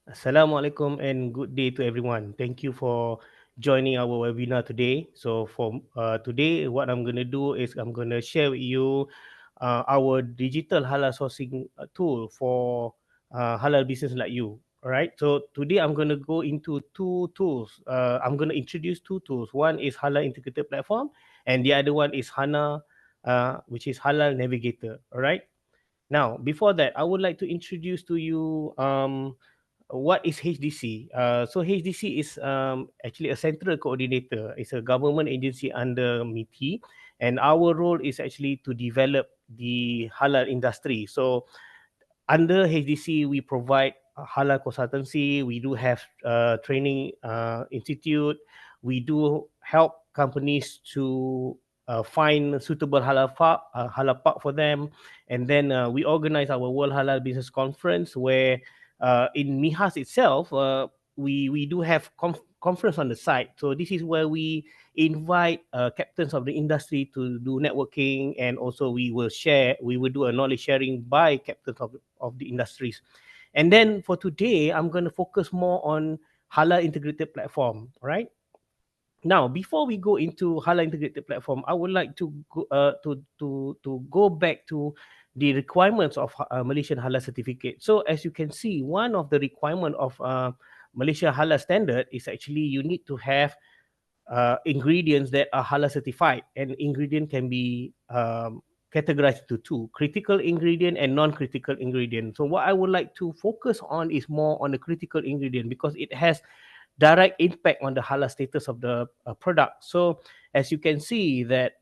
Assalamualaikum and good day to everyone. Thank you for joining our webinar today. So for today, what I'm going to do is I'm going to share with you our digital halal sourcing tool for halal business like you. All right. So today I'm going to go into two tools. I'm going to introduce two tools. One is Halal Integrated Platform, and the other one is HANA, which is Halal Navigator. All right. Now, before that, I would like to introduce to you what is HDC? So HDC is actually a central coordinator. It's a government agency under MITI, and our role is actually to develop the halal industry. So under HDC, we provide halal consultancy. We do have training institute. We do help companies to find suitable halal park for them, and then we organize our World Halal Business Conference where in MIHAS itself, we do have conference on the site. So this is where we invite captains of the industry to do networking, and also we will do a knowledge sharing by captains of the industries. And then for today, I'm going to focus more on Halal integrated platform, right? Now, before we go into Halal integrated platform, I would like to go back to the requirements of Malaysian Halal certificate. So, as you can see, one of the requirement of Malaysia Halal standard is actually you need to have ingredients that are halal certified, and ingredient can be categorized to two: critical ingredient and non-critical ingredient. So what I would like to focus on is more on the critical ingredient because it has direct impact on the halal status of the product. So as you can see that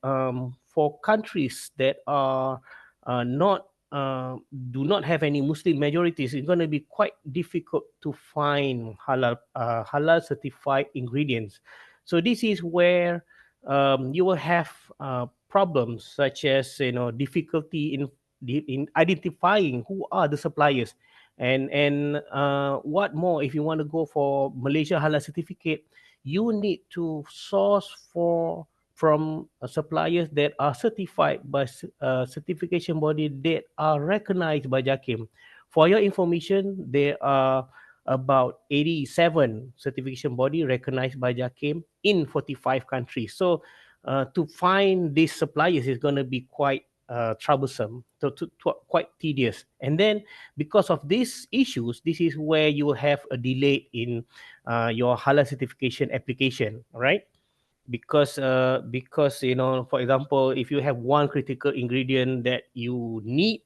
for countries that are not do not have any Muslim majorities, it's going to be quite difficult to find halal certified ingredients. So this is where you will have problems such as difficulty in identifying who are the suppliers, and what more if you want to go for Malaysia Halal certificate, you need to source from suppliers that are certified by certification body that are recognized by JAKIM. For your information, there are about 87 certification body recognized by JAKIM in 45 countries. So to find these suppliers is going to be quite troublesome, quite tedious. And then because of these issues, this is where you will have a delay in your halal certification application, right? Because for example, if you have one critical ingredient that you need,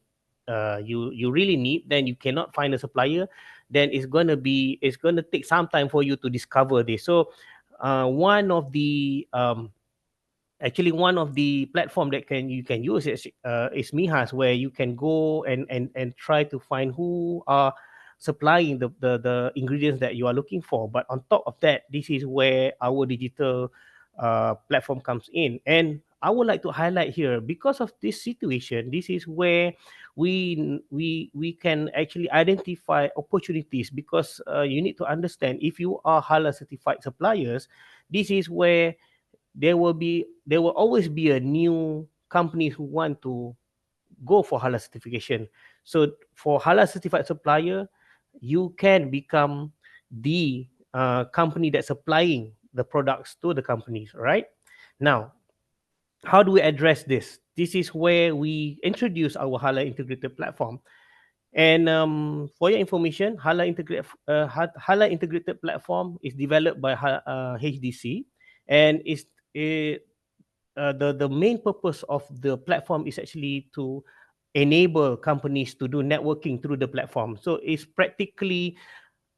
you really need, then you cannot find a supplier, then it's going to take some time for you to discover this. So one of the actually one of the platform that you can use is MIHAS, where you can go and try to find who are supplying the ingredients that you are looking for. But on top of that, this is where our digital platform comes in. And I would like to highlight here, because of this situation, this is where we can actually identify opportunities, because you need to understand, if you are halal certified suppliers, this is where there will always be a new company who want to go for halal certification. So for halal certified supplier, you can become the company that's supplying the products to the companies, right? Now, how do we address this? This is where we introduce our halal integrated platform. And for your information, halal integrated platform is developed by HDC, and the main purpose of the platform is actually to enable companies to do networking through the platform. So it's practically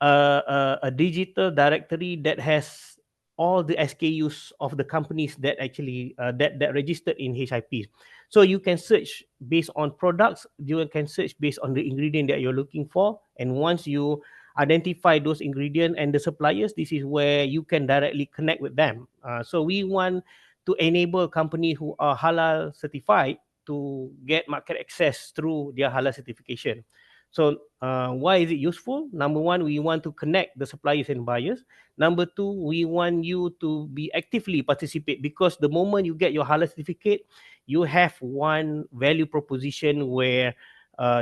a digital directory that has all the SKUs of the companies that actually that registered in HIP. So you can search based on products, you can search based on the ingredient that you're looking for, and once you identify those ingredients and the suppliers, this is where you can directly connect with them. So we want to enable companies who are halal certified to get market access through their halal certification. So why is it useful? Number one, we want to connect the suppliers and buyers. Number two, we want you to be actively participate, because the moment you get your halal certificate, you have one value proposition where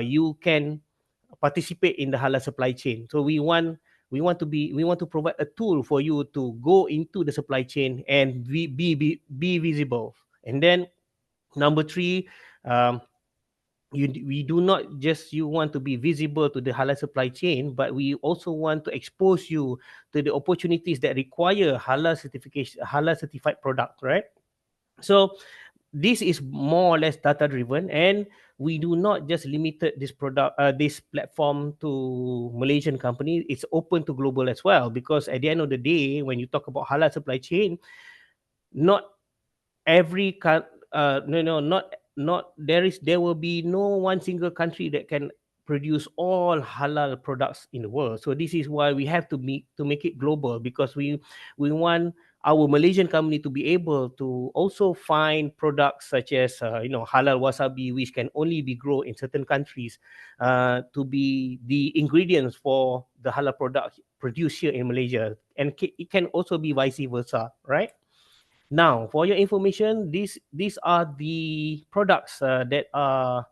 you can participate in the halal supply chain. So we want to provide a tool for you to go into the supply chain and be visible. And then number three, um, we do not just you want to be visible to the halal supply chain, but we also want to expose you to the opportunities that require halal certification, halal certified product, right? So this is more or less data driven, and we do not just limited this product, this platform to Malaysian company. It's open to global as well, because at the end of the day, when you talk about halal supply chain, not every no, no, not there will be no one single country that can produce all halal products in the world. So this is why we have to make it global, because we want our Malaysian company to be able to also find products such as halal wasabi, which can only be grown in certain countries, to be the ingredients for the halal products produced here in Malaysia, and it can also be vice versa, right? Now, for your information, these are the products that are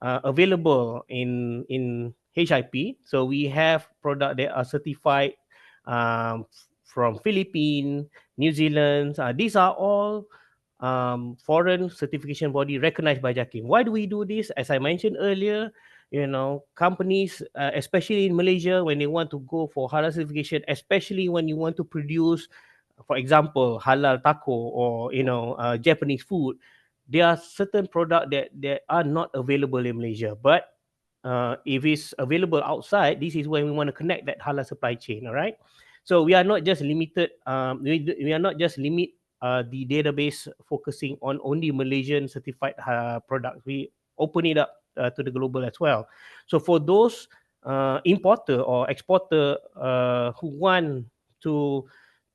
available in HIP. So we have products that are certified from Philippines, New Zealand. These are all foreign certification body recognized by JAKIM. Why do we do this? As I mentioned earlier, companies, especially in Malaysia, when they want to go for halal certification, especially when you want to produce, for example, halal taco, or Japanese food, there are certain products that are not available in Malaysia. But if it's available outside, this is when we want to connect that halal supply chain. All right. So we are not just limited. We are not just limit the database focusing on only Malaysian certified products. We open it up to the global as well. So for those importer or exporter who want to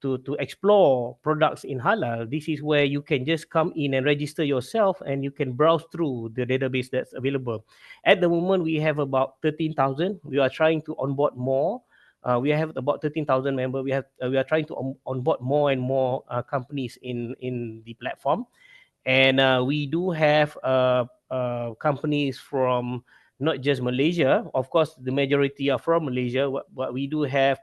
to explore products in halal, this is where you can just come in and register yourself, and you can browse through the database that's available. At the moment, we have about 13,000. We are trying to onboard more. We have about 13,000 members. We are trying to onboard more and more companies in the platform. And we do have companies from not just Malaysia. Of course, the majority are from Malaysia, but we do have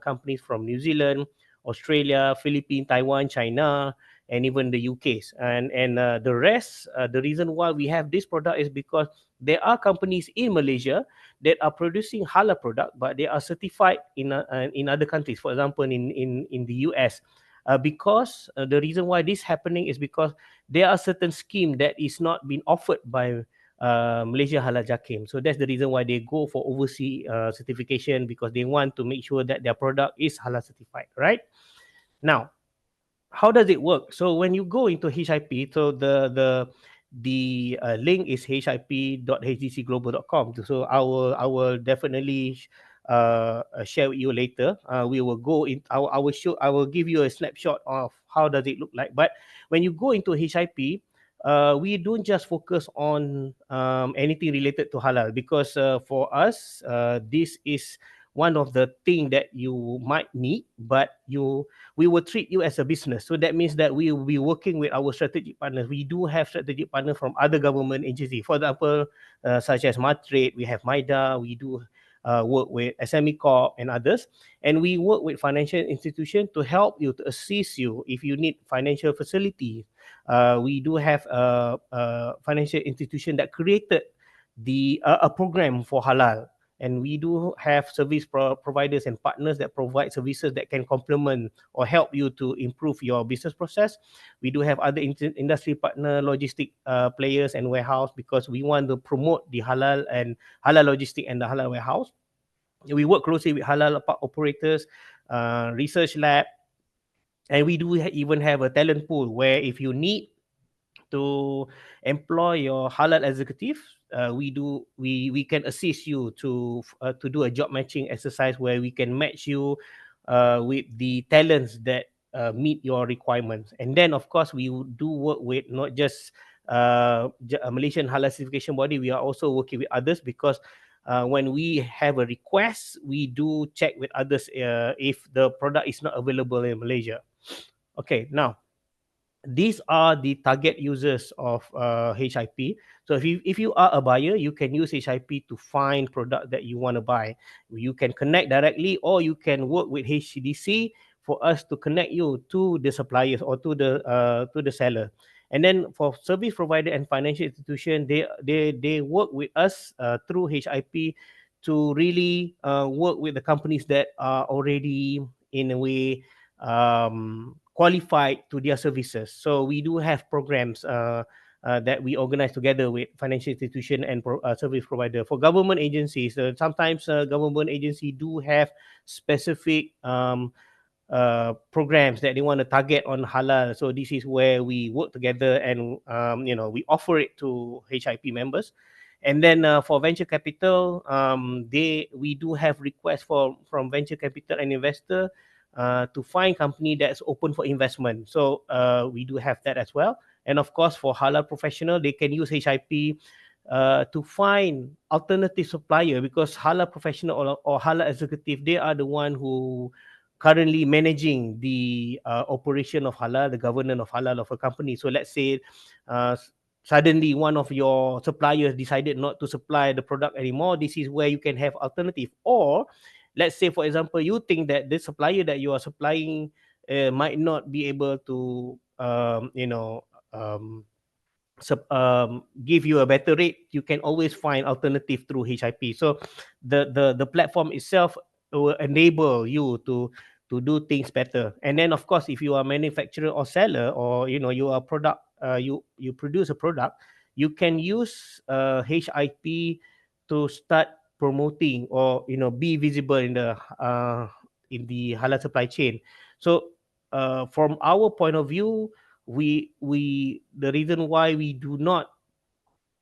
companies from New Zealand, Australia, Philippines, Taiwan, China, and even the UK's. And the rest, the reason why we have this product is because there are companies in Malaysia that are producing halal product, but they are certified in other countries. For example, in the US. Because the reason why this happening is because there are certain scheme that is not being offered by Malaysia Halal Jakim. So that's the reason why they go for overseas certification, because they want to make sure that their product is halal certified, right? Now, how does it work? So when you go into HIP, so the link is hip.hdcglobal.com. So I will definitely share with you later. We will go in. I will give you a snapshot of how does it look like. But when you go into HIP, we don't just focus on anything related to halal, because for us, this is one of the thing that you might need, but we will treat you as a business. So that means that we will be working with our strategic partners. We do have strategic partners from other government agencies. For example, such as MATRADE, we have MIDA, we do work with SME Corp and others. And we work with financial institutions to help you, to assist you if you need financial facility. We do have a financial institution that created a program for halal, and we do have service providers and partners that provide services that can complement or help you to improve your business process. We do have other industry partner, logistic players and warehouse, because we want to promote the halal and halal logistic and the halal warehouse. We work closely with halal park operators, research lab, and we do even have a talent pool where if you need to employ your halal executive, we can assist you to do a job matching exercise where we can match you with the talents that meet your requirements. And then of course we do work with not just a Malaysian halal certification body. We are also working with others, because when we have a request, we do check with others if the product is not available in Malaysia. Okay, now these are the target users of HIP. So if you are a buyer, you can use HIP to find product that you want to buy. You can connect directly, or you can work with HCDC for us to connect you to the suppliers or to the seller. And then for service provider and financial institution, they work with us through HIP to really work with the companies that are already in a way qualified to their services. So we do have programs that we organize together with financial institution and service provider. For government agencies, sometimes government agency do have specific programs that they want to target on halal. So this is where we work together, and we offer it to HIP members. And then for venture capital, they we do have requests from venture capital and investor to find company that's open for investment. So we do have that as well. And of course, for halal professional, they can use HIP to find alternative supplier, because halal professional or halal executive, they are the one who currently managing the operation of halal, the governance of halal of a company. So let's say suddenly one of your suppliers decided not to supply the product anymore. This is where you can have alternative. Or let's say, for example, you think that the supplier that you are supplying might not be able to um, give you a better rate. You can always find alternative through HIP. So the platform itself will enable you to do things better. And then of course, if you are manufacturer or seller, or you are product, you produce a product, you can use HIP to start promoting, or be visible in the halal supply chain. So from our point of view, we the reason why we do not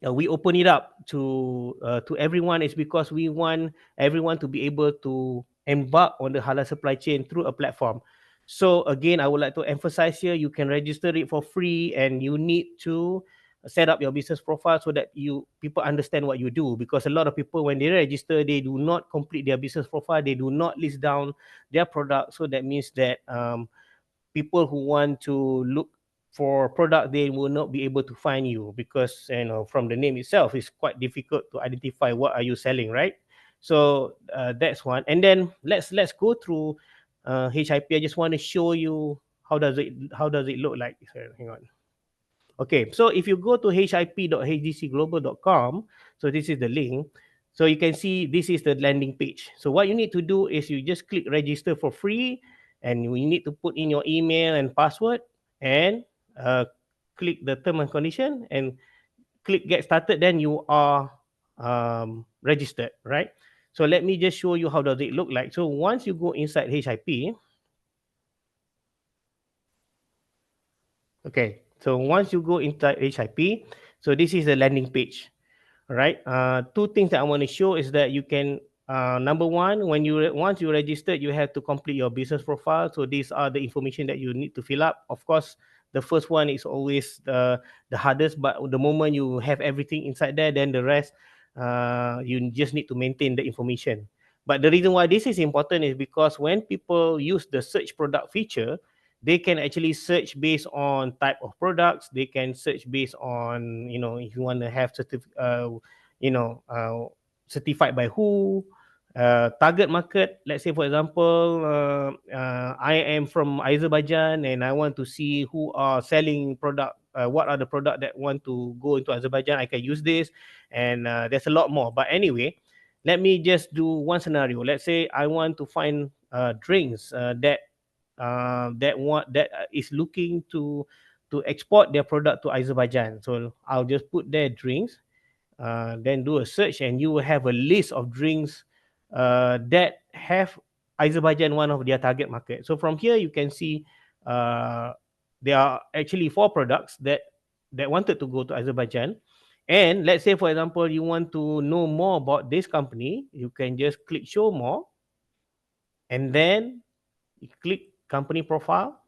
we open it up to everyone is because we want everyone to be able to embark on the halal supply chain through a platform. So again, I would like to emphasize here, you can register it for free, and you need to set up your business profile so that you people understand what you do. Because a lot of people, when they register, they do not complete their business profile, they do not list down their product. So that means that people who want to look for product, they will not be able to find you, because from the name itself, it's quite difficult to identify what are you selling, right? So that's one. And then let's go through HIP. I just want to show you how does it look like. Sorry, hang on. Okay, so if you go to hip.hdcglobal.com, so this is the link. So you can see this is the landing page. So what you need to do is you just click register for free, and you need to put in your email and password, and click the term and condition, and click get started. Then you are registered, right? So let me just show you how does it look like. So once you go inside HIP, okay. So once you go inside HIP, so this is the landing page. All right. Two things that I want to show is that you can, number one, once you registered, you have to complete your business profile. So these are the information that you need to fill up. Of course, the first one is always the hardest, but the moment you have everything inside there, then the rest, you just need to maintain the information. But the reason why this is important is because when people use the search product feature, they can actually search based on type of products. They can search based on, if you want to have you know uh, certified by who, target market. Let's say, for example, I am from Azerbaijan, and I want to see who are selling product, what are the product that want to go into Azerbaijan. I can use this. And there's a lot more. But anyway, let me just do one scenario. Let's say I want to find drinks that is looking to export their product to Azerbaijan. So I'll just put their drinks, then do a search, and you will have a list of drinks that have Azerbaijan one of their target market. So from here you can see uh, there are actually four products that wanted to go to Azerbaijan. And let's say, for example, you want to know more about this company, you can just click show more, and then you click company profile,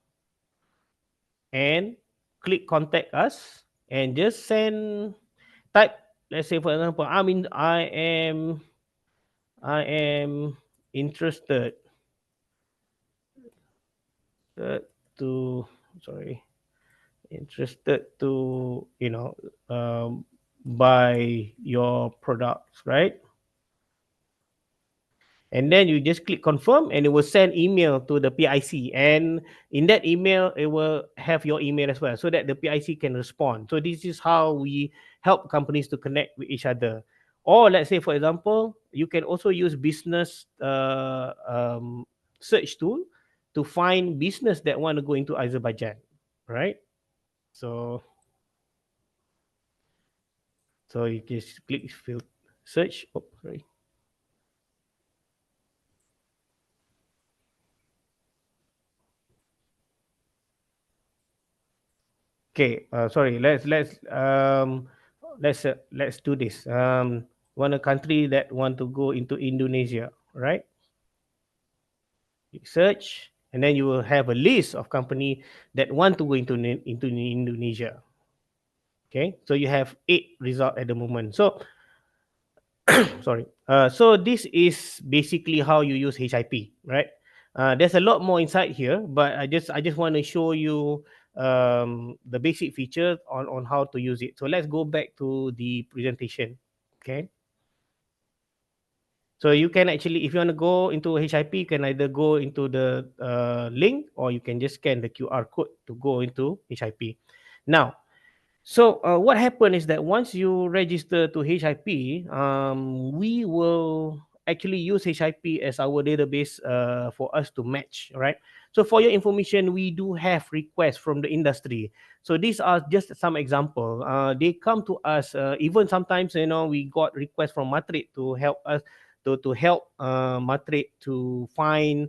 and click contact us, and just type, let's say, for example, I am interested to, sorry, interested to um, buy your products, right? And then you just click confirm, and it will send email to the PIC, and in that email it will have your email as well, so that the PIC can respond. So this is how we help companies to connect with each other. Or let's say, for example, you can also use business search tool to find business that want to go into Azerbaijan, right? So you just click search. Oh, sorry. Okay, sorry. Let's do this. Want a country that want to go into Indonesia, right? You search, and then you will have a list of company that want to go into Indonesia. Okay, so you have 8 result at the moment. So sorry. So this is basically how you use HIP, right? There's a lot more inside here, but I just want to show you the basic features on how to use it. So let's go back to the presentation. Okay. So you can actually, if you want to go into HIP, you can either go into the link, or you can just scan the QR code to go into HIP. Now, so what happened is that once you register to HIP, we will actually use HIP as our database for us to match, right? So for your information, we do have requests from the industry. So these are just some example. They come to us. Even sometimes, we got requests from MATRADE to help us to help MATRADE to find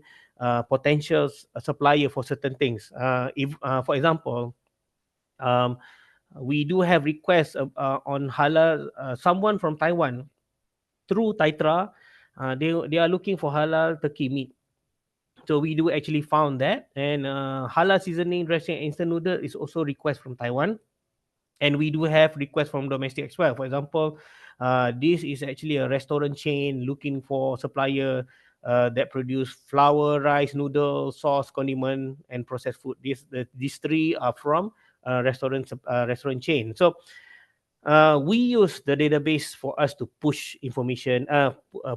potential supplier for certain things. If, for example, um, we do have requests on halal. Someone from Taiwan through Taitra, they are looking for halal turkey meat. So we do actually found that, and halal seasoning dressing instant noodle is also request from Taiwan, and we do have requests from domestic as well. For example, this is actually a restaurant chain looking for supplier that produce flour, rice, noodle, sauce, condiment, and processed food. These three are from restaurant chain. So we use the database for us to push information,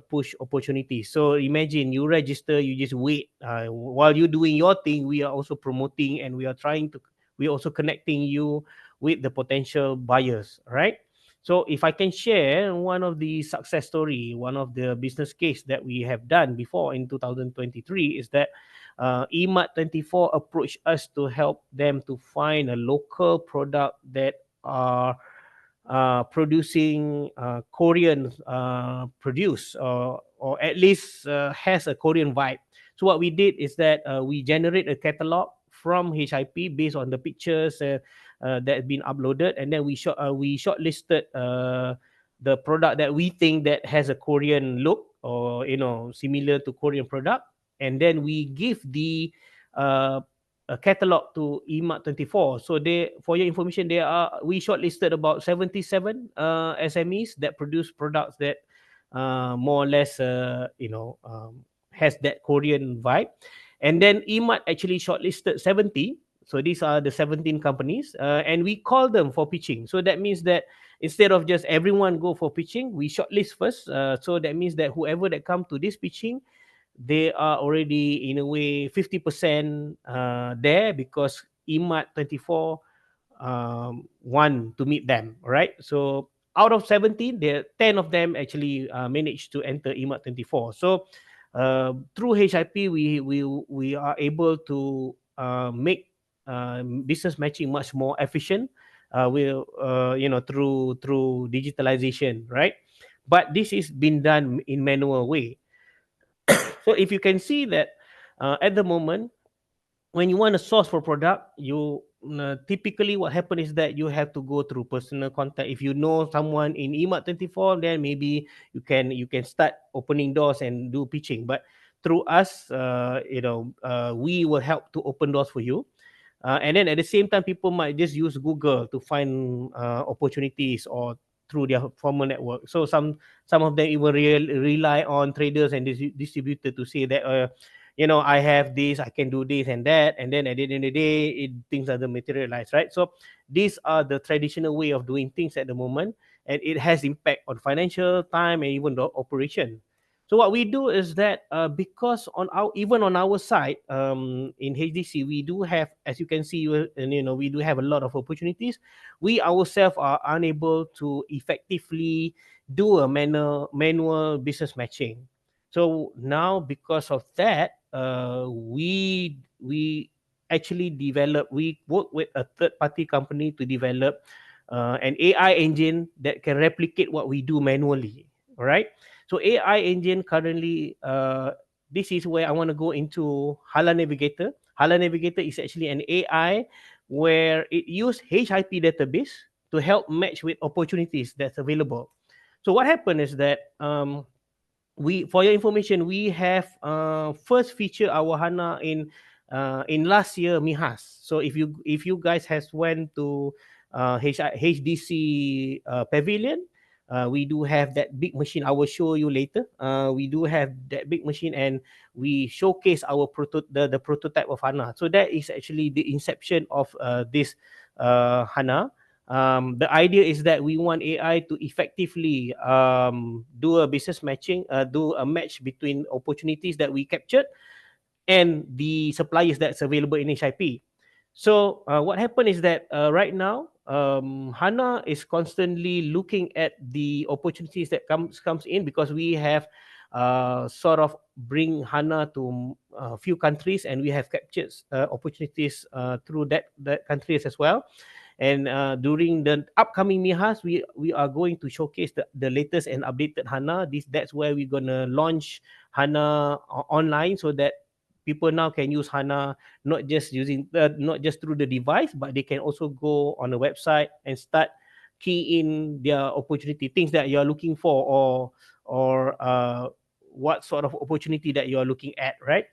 push opportunities. So imagine you register, you just wait. While you're doing your thing, we are also promoting, and we also connecting you with the potential buyers, right? So if I can share one of the success story, one of the business case that we have done before in 2023 is that EMAT24 approached us to help them to find a local product that are producing Korean produce, or at least has a Korean vibe. So what we did is that we generate a catalog from HIP based on the pictures that have been uploaded, and then we shortlisted the product that we think that has a Korean look, or similar to Korean product, and then we give the uh, a catalog to EMAT24. So for your information, we shortlisted about 77 SMEs that produce products that more or less has that Korean vibe. And then EMAT actually shortlisted 70. So these are the 17 companies, and we call them for pitching. So that means that instead of just everyone go for pitching, we shortlist first. So that means that whoever that come to this pitching, they are already in a way 50% there, because EMAT 24 want to meet them, right? So out of 17, there 10 of them actually managed to enter EMAT 24. So through HIP, we are able to make business matching much more efficient. Through digitalization, right? But this is been done in manual way. So if you can see that at the moment, when you want to source for product, you typically what happen is that you have to go through personal contact. If you know someone in EMAT24, then maybe you can start opening doors and do pitching. But through us, we will help to open doors for you. And then at the same time, people might just use Google to find opportunities, or through their formal network. So some of them even rely on traders and distributors to say that I have this, I can do this and that, and then at the end of the day, things doesn't materialize, right? So these are the traditional way of doing things at the moment, and it has impact on financial time and even the operation. So what we do is that because on our even on our side, in HDC, we do have, as you can see, we do have a lot of opportunities. We ourselves are unable to effectively do a manual business matching. So now, because of that, we actually we work with a third party company to develop an AI engine that can replicate what we do manually. All right. So AI engine currently, this is where I want to go into Halal Navigator. Halal Navigator is actually an AI where it use HIP database to help match with opportunities that's available. So what happened is that we, for your information, we have first feature our HANA in last year MIHAS. So if you guys has went to HDC pavilion, we do have that big machine. I will show you later. We do have that big machine, and we showcase our the prototype of HANA. So that is actually the inception of this HANA. The idea is that we want AI to effectively do a business matching, do a match between opportunities that we captured and the suppliers that's available in HIP. So what happened is that right now, HANA is constantly looking at the opportunities that comes in, because we have sort of bring HANA to a few countries, and we have captured opportunities through that countries as well. And during the upcoming MIHAS, we are going to showcase the latest and updated HANA. That's where we're gonna launch HANA online, so that people now can use HANA not just through the device, but they can also go on the website and start key in their opportunity, things that you are looking for, or what sort of opportunity that you are looking at, right?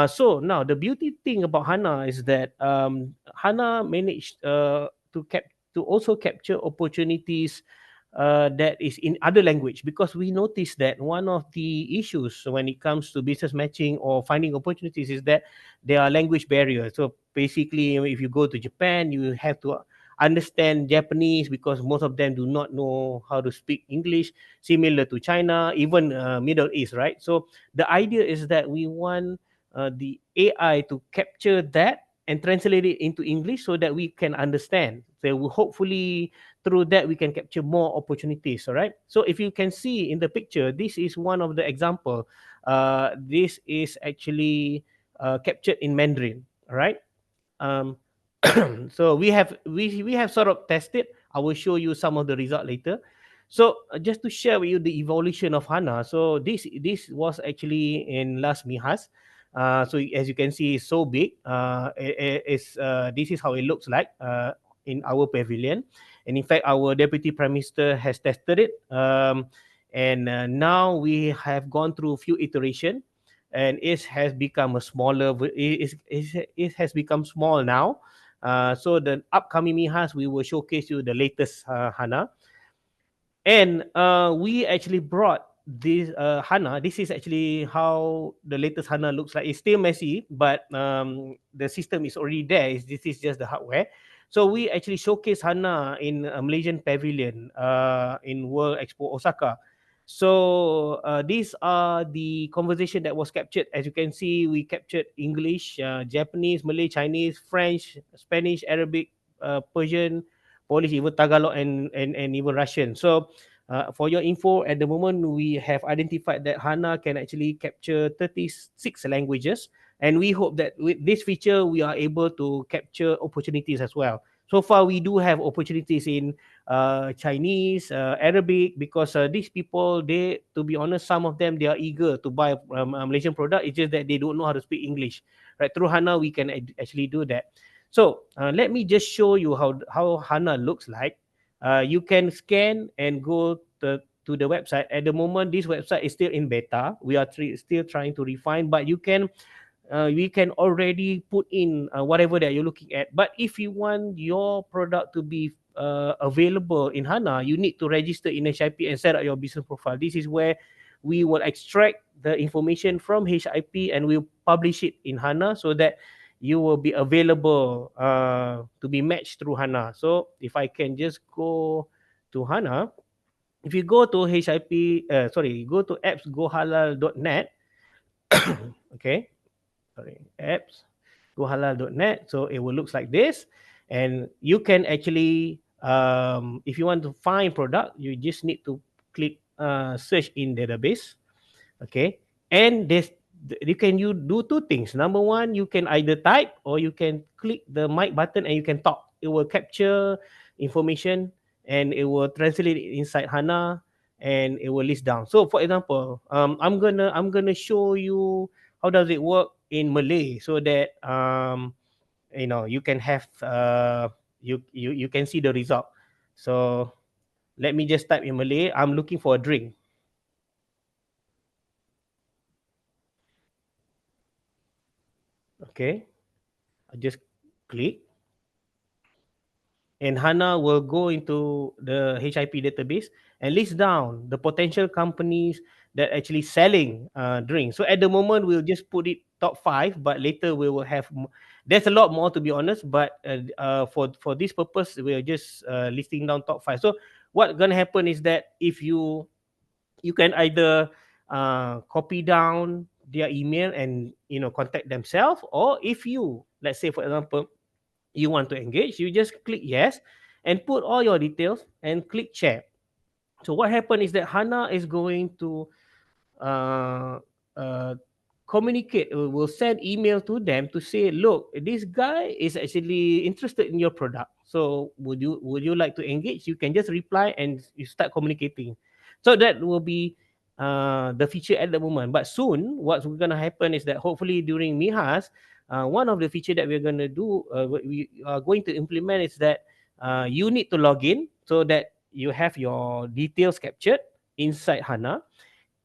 So now the beauty thing about HANA is that HANA managed to also capture opportunities that is in other language, because we noticed that one of the issues when it comes to business matching or finding opportunities is that there are language barriers. So basically, if you go to Japan, you have to understand Japanese, because most of them do not know how to speak English. Similar to China, even Middle East, right? So the idea is that we want the AI to capture that and translate it into English so that we can understand. So hopefully through that we can capture more opportunities. All right. So if you can see in the picture, this is one of the example. This is actually captured in Mandarin. All right. Um, so we have sort of tested. I will show you some of the result later. So just to share with you the evolution of HANA. So this was actually in last MIHAS. So as you can see, it's so big. This is how it looks like in our pavilion, and in fact, our deputy prime minister has tested it. And now we have gone through a few iteration, and it has become a smaller. It has become small now. So the upcoming MIHAS, we will showcase you the latest HANA. And we actually brought this HANA. This is actually how the latest HANA looks like. It's still messy, but the system is already there. This is just the hardware. So we actually showcase HANA in a Malaysian pavilion in World Expo Osaka. So these are the conversation that was captured. As you can see, we captured English, Japanese, Malay, Chinese, French, Spanish, Arabic, Persian, Polish, even Tagalog, and even Russian. So for your info, at the moment, we have identified that HANA can actually capture 36 languages. And we hope that with this feature, we are able to capture opportunities as well. So far, we do have opportunities in Chinese, Arabic, because these people, to be honest, some of them, they are eager to buy a Malaysian product. It's just that they don't know how to speak English. Right? Through HANA, we can actually do that. So let me just show you how HANA looks like. You can scan and go to the website. At the moment, this website is still in beta. We are still trying to refine, but we can already put in whatever that you're looking at. But if you want your product to be available in HANA, you need to register in HIP and set up your business profile. This is where we will extract the information from HIP and we'll publish it in HANA so that you will be available to be matched through HANA. So if I can just go to HANA, if you go to HIP, go to apps.gohalal.net, okay, sorry, apps gohalal.net. So it will looks like this, and you can actually, if you want to find product, you just need to click search in database, okay, and you can do two things. Number one, you can either type or you can click the mic button and you can talk. It will capture information and it will translate it inside HANA and it will list down. So for example, I'm gonna show you how does it work in Malay so that you can have you can see the result. So let me just type in Malay. I'm looking for a drink. Okay, I just click, and HANA will go into the HIP database and list down the potential companies that actually selling drinks. So at the moment, we'll just put it top five, but later we will have. There's a lot more to be honest, but for this purpose, we are just listing down top five. So what gonna happen is that if you can either copy down their email and contact themselves, or if you, let's say for example, you want to engage, you just click yes and put all your details and click share. So what happened is that HANA is going to uh, uh, communicate, will send email to them to say, look, this guy is actually interested in your product, so would you like to engage? You can just reply and you start communicating. So that will be the feature at the moment, but soon what's going to happen is that hopefully during MIHAS, one of the feature that we're going to do, we are going to implement, is that you need to log in so that you have your details captured inside HANA,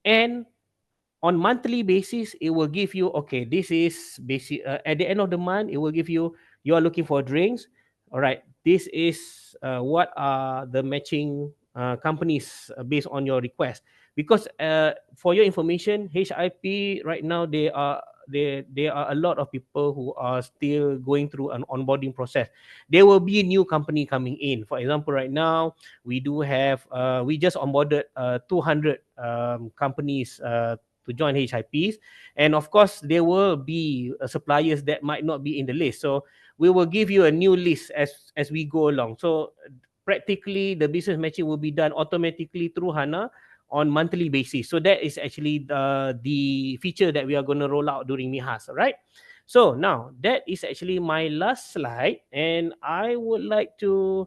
and on monthly basis it will give you, okay, this is basic, at the end of the month it will give you, you are looking for drinks, all right, this is what are the matching companies based on your request. Because for your information, HIP right now, there are a lot of people who are still going through an onboarding process. There will be new company coming in. For example, right now we do have we just onboarded 200 companies to join HIPs. And of course, there will be suppliers that might not be in the list. So we will give you a new list as we go along. So practically, the business matching will be done automatically through HANA on monthly basis. So that is actually the feature that we are going to roll out during MIHAS, all right? So now that is actually my last slide, and I would like to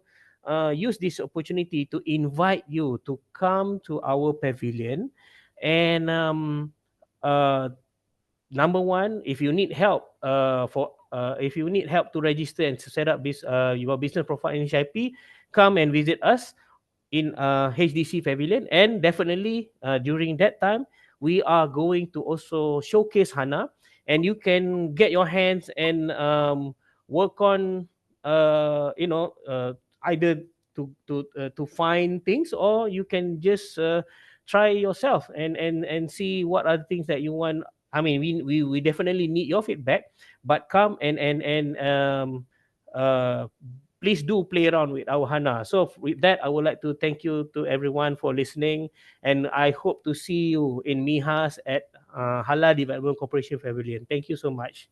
use this opportunity to invite you to come to our pavilion. And uh, number one, if you need help if you need help to register and to set up this your business profile in HIP, come and visit us in HDC Pavilion. And definitely during that time, we are going to also showcase HANA, and you can get your hands and work on either to find things, or you can just try yourself and see what are the things that you want. I mean, we definitely need your feedback, but come and uh, please do play around with our HANA. So with that, I would like to thank you to everyone for listening, and I hope to see you in MIHAS at Halal Development Corporation Pavilion. Thank you so much.